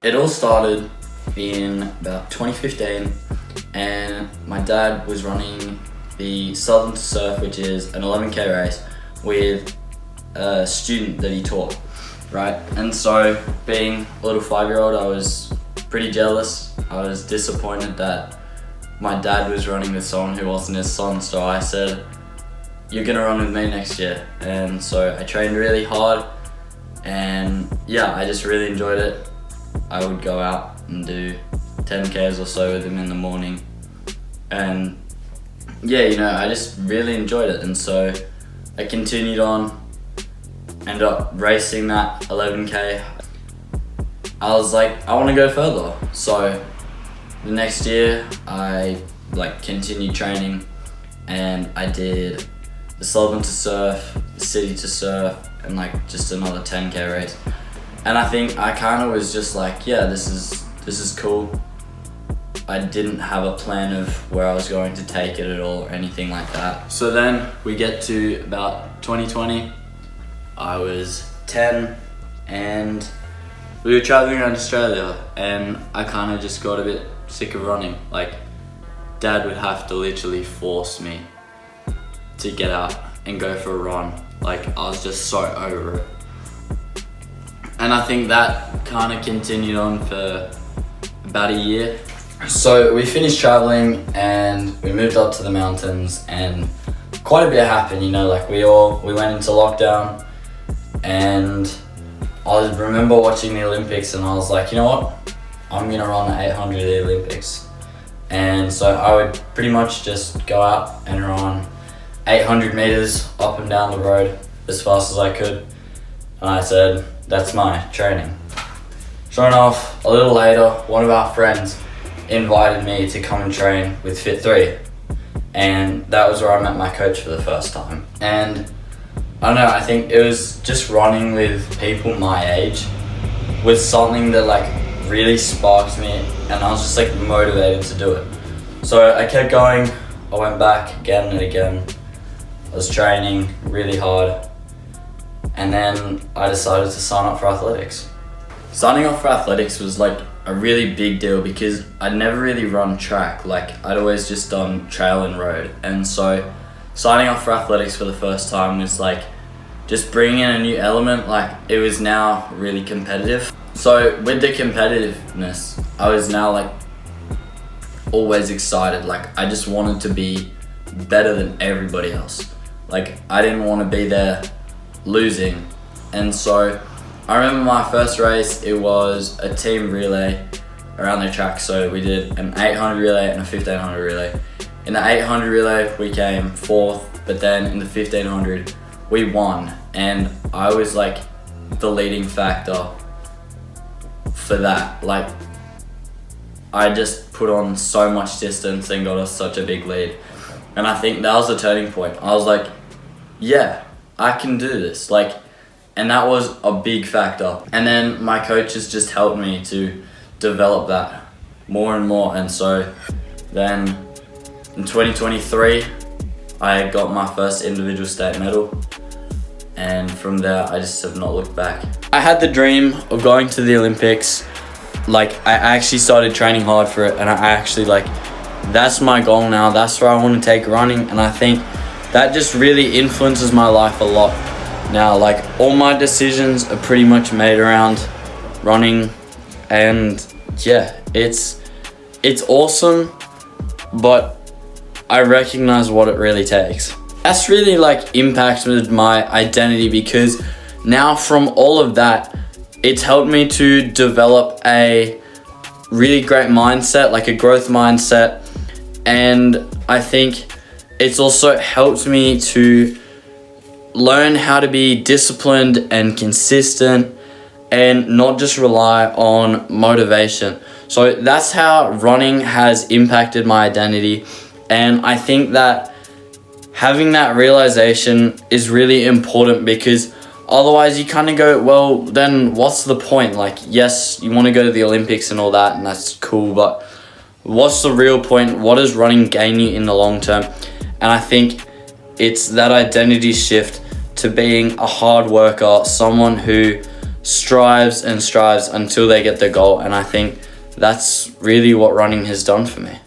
It all started in about 2015, and my dad was running the Southern to Surf, which is an 11k race with a student that he taught, right? And so being a little 5-year-old, I was pretty jealous. I was disappointed that my dad was running with someone who wasn't his son, so I said, "You're gonna run with me next year." And so I trained really hard, and yeah, I just really enjoyed it. I would go out and do 10Ks or so with him in the morning, and yeah, I just really enjoyed it. And so I continued on, ended up racing that 11K. I was like, I want to go further. So the next year I continued training, and I did the Sullivan to Surf, the City to Surf, and just another 10K race. And I think I kind of was just like, yeah, this is cool. I didn't have a plan of where I was going to take it at all or anything like that. So then we get to about 2020. I was 10 and we were traveling around Australia, and I kind of just got a bit sick of running. Dad would have to literally force me to get out and go for a run. I was just so over it. And I think that kind of continued on for about a year. So we finished traveling and we moved up to the mountains, and quite a bit happened, we went into lockdown, and I remember watching the Olympics, and I was like, you know what? I'm gonna run the 800 at the Olympics. And so I would pretty much just go out and run 800 meters up and down the road as fast as I could. And I said, that's my training. Sure enough, a little later, one of our friends invited me to come and train with Fit3. And that was where I met my coach for the first time. And I don't know, I think it was just running with people my age was something that really sparked me, and I was just motivated to do it. So I kept going, I went back again and again. I was training really hard, and then I decided to sign up for athletics. Signing up for athletics was a really big deal because I'd never really run track. I'd always just done trail and road. And so signing up for athletics for the first time was just bringing in a new element. It was now really competitive. So with the competitiveness, I was now always excited. I just wanted to be better than everybody else. I didn't want to be there losing. And so I remember my first race, it was a team relay around the track. So we did an 800 relay and a 1500 relay. In the 800 relay, we came 4th, but then in the 1500, we won. And I was the leading factor for that. I just put on so much distance and got us such a big lead. And I think that was the turning point. I was like, yeah, I can do this. And that was a big factor. And then my coaches just helped me to develop that more and more. And so then in 2023, I got my first individual state medal. And from there, I just have not looked back. I had the dream of going to the Olympics. I actually started training hard for it, and I actually that's my goal now. That's where I want to take running, and I think that just really influences my life a lot now. All my decisions are pretty much made around running, and yeah, it's awesome, but I recognize what it really takes. That's really impacted my identity, because now from all of that, it's helped me to develop a really great mindset, a growth mindset. And I think it's also helped me to learn how to be disciplined and consistent and not just rely on motivation. So that's how running has impacted my identity. And I think that having that realization is really important, because otherwise you kind of go, well, then what's the point? Yes, you want to go to the Olympics and all that, and that's cool, but what's the real point? What does running gain you in the long term? And I think it's that identity shift to being a hard worker, someone who strives and strives until they get their goal. And I think that's really what running has done for me.